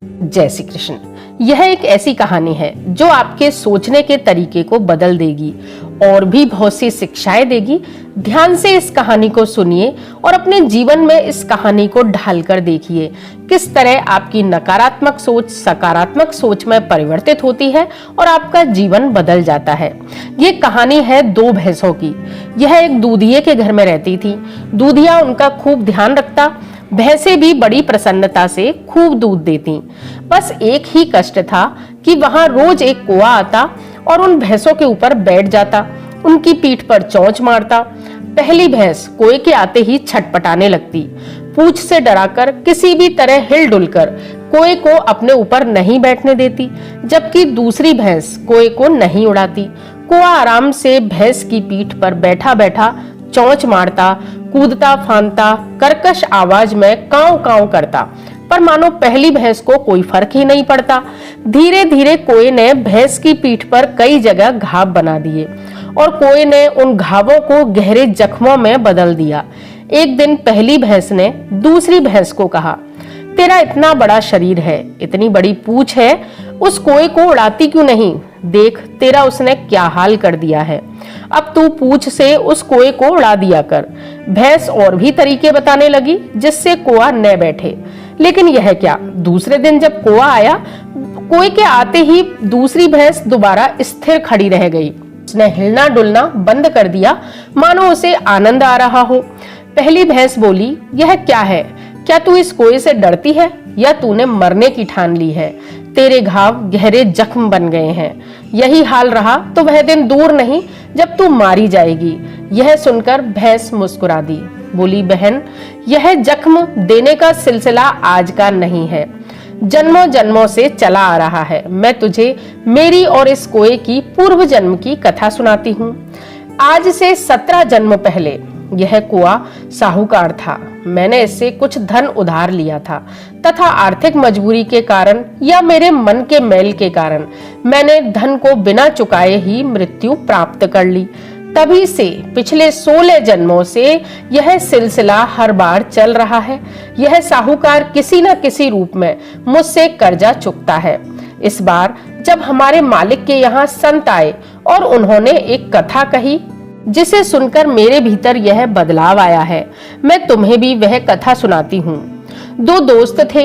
जय श्री कृष्ण। यह एक ऐसी कहानी है जो आपके सोचने के तरीके को बदल देगी और भी बहुत सी शिक्षाएं देगी। ध्यान से इस कहानी को सुनिए और अपने जीवन में इस कहानी को ढालकर देखिए किस तरह आपकी नकारात्मक सोच सकारात्मक सोच में परिवर्तित होती है और आपका जीवन बदल जाता है। ये कहानी है दो भैंसों की। यह एक दूधिये के घर में रहती थी। दूधिया उनका खूब ध्यान रखता। भैंसें भी बड़ी प्रसन्नता से खूब दूध देती। बस एक ही कष्ट था कि वहां रोज एक कौवा आता और उन भैंसों के ऊपर बैठ जाता, उनकी पीठ पर चोंच मारता। पहली भैंस कौवे के आते ही छटपटाने लगती, पूंछ से डराकर किसी भी तरह हिलडुल कर कौवे को अपने ऊपर नहीं बैठने देती, जबकि दूसरी भैंस कौवे को नहीं उड़ाती। कौवा आराम से भैंस की पीठ पर बैठा बैठा चोंच मारता, कूदता फांदता, कर्कश आवाज में काव काव करता, पर मानो पहली भैंस को कोई फर्क ही नहीं पड़ता। धीरे धीरे कौवे ने भैंस की पीठ पर कई जगह घाव बना दिए और कौवे ने उन घावों को गहरे जख्मों में बदल दिया। एक दिन पहली भैंस ने दूसरी भैंस को कहा, तेरा इतना बड़ा शरीर है, इतनी बड़ी पूंछ है, उस कौवे को उड़ाती क्यों नहीं? देख तेरा उसने क्या हाल कर दिया है। अब तू पूंछ से उस कौवे को उड़ा दिया कर। भैंस और भी तरीके बताने लगी जिससे कौवा न बैठे, लेकिन यह क्या, दूसरे दिन जब कौवा आया, कौवे के आते ही दूसरी भैंस दोबारा स्थिर खड़ी रह गई। उसने हिलना डुलना बंद कर दिया, मानो उसे आनंद आ रहा हो। पहली भैंस बोली, यह क्या है? क्या तू इस कौवे से डरती है या तूने मरने की ठान ली है? तेरे घाव गहरे जख्म बन गए हैं। यही हाल रहा तो वह दिन दूर नहीं जब तू मारी जाएगी। यह सुनकर भैंस मुस्कुरा दी, बोली, बहन, यह जख्म देने का सिलसिला आज का नहीं है, जन्मों जन्मों से चला आ रहा है। मैं तुझे मेरी और इस कौवे की पूर्व जन्म की कथा सुनाती हूँ। आज से 17 जन्म पहले यह कौवा साहूकार था। मैंने इससे कुछ धन उधार लिया था तथा आर्थिक मजबूरी के कारण या मेरे मन के मैल के कारण मैंने धन को बिना चुकाए ही मृत्यु प्राप्त कर ली। तभी से पिछले 16 जन्मों से यह सिलसिला हर बार चल रहा है। यह साहूकार किसी न किसी रूप में मुझसे कर्जा चुकता है। इस बार जब हमारे मालिक के यहाँ संत आए और उन्होंने एक कथा कही जिसे सुनकर मेरे भीतर यह बदलाव आया है, मैं तुम्हें भी वह कथा सुनाती हूँ। दो दोस्त थे,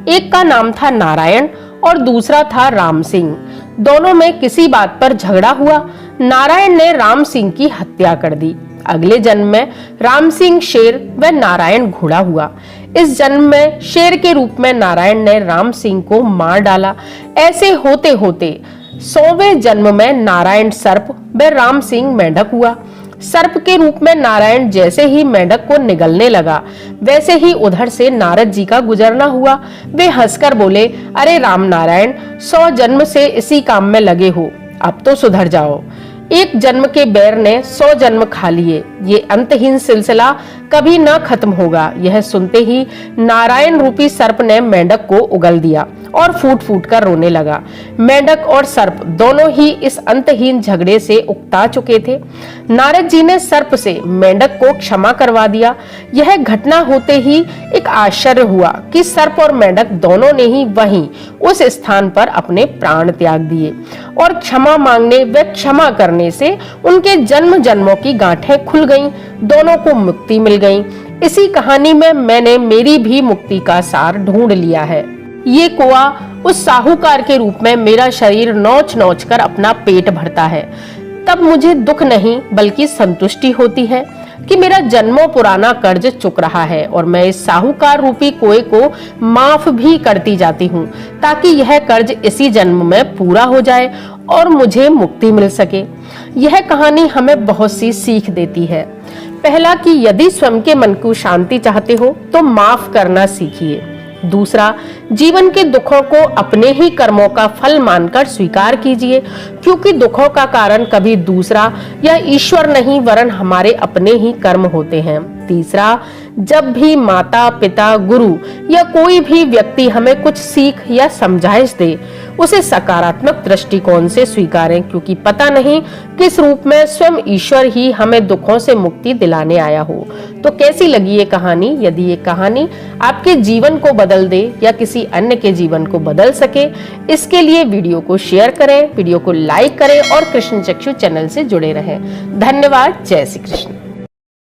एक का नाम था नारायण और दूसरा था राम सिंह। दोनों में किसी बात पर झगड़ा हुआ। नारायण ने राम सिंह की हत्या कर दी। अगले जन्म में राम सिंह शेर व नारायण घोड़ा हुआ। इस जन्म में शेर के रूप में नारायण ने राम सिंह को मार डाला। ऐसे होते होते 100वें जन्म में नारायण सर्प व राम सिंह मेंढक हुआ। सर्प के रूप में नारायण जैसे ही मेंढक को निगलने लगा, वैसे ही उधर से नारद जी का गुजरना हुआ। वे हंसकर बोले, अरे राम नारायण, 100 जन्म से इसी काम में लगे हो, अब तो सुधर जाओ। एक जन्म के बैर ने 100 जन्म खा लिए। ये अंतहीन सिलसिला कभी ना खत्म होगा। यह सुनते ही नारायण रूपी सर्प ने मेंढक को उगल दिया और फूट फूट कर रोने लगा। मेंढक और सर्प दोनों ही इस अंतहीन झगड़े से उकता चुके थे। नारद जी ने सर्प से मेंढक को क्षमा करवा दिया। यह घटना होते ही एक आश्चर्य हुआ कि सर्प और मेंढक दोनों ने ही वहीं उस स्थान पर अपने प्राण त्याग दिए और क्षमा मांगने व क्षमा करने से उनके जन्म जन्मों की गांठें खुल गईं, दोनों को मुक्ति मिल गई। इसी कहानी में मैंने मेरी भी मुक्ति का सार ढूंढ लिया है। ये कौवा उस साहूकार के रूप में मेरा शरीर नोच नोच कर अपना पेट भरता है। तब मुझे दुख नहीं बल्कि संतुष्टि होती है कि मेरा जन्मों पुराना कर्ज चुक रहा है और मैं इस साहूकार रूपी कौवे को माफ भी करती जाती हूँ ताकि यह कर्ज इसी जन्म में पूरा हो जाए और मुझे मुक्ति मिल सके। यह कहानी हमें बहुत सी सीख देती है। पहला कि यदि स्वयं के मन को शांति चाहते हो तो माफ करना सीखिए। दूसरा, जीवन के दुखों को अपने ही कर्मों का फल मानकर स्वीकार कीजिए, क्योंकि दुखों का कारण कभी दूसरा या ईश्वर नहीं वरन हमारे अपने ही कर्म होते हैं। तीसरा, जब भी माता पिता गुरु या कोई भी व्यक्ति हमें कुछ सीख या समझाइश दे, उसे सकारात्मक दृष्टिकोण से स्वीकारें, क्योंकि पता नहीं किस रूप में स्वयं ईश्वर ही हमें दुखों से मुक्ति दिलाने आया हो। तो कैसी लगी ये कहानी? यदि ये कहानी आपके जीवन को बदल दे या किसी अन्य के जीवन को बदल सके, इसके लिए वीडियो को शेयर करें, वीडियो को लाइक करें और कृष्ण चक्षु चैनल से जुड़े रहें। धन्यवाद। जय श्री कृष्ण।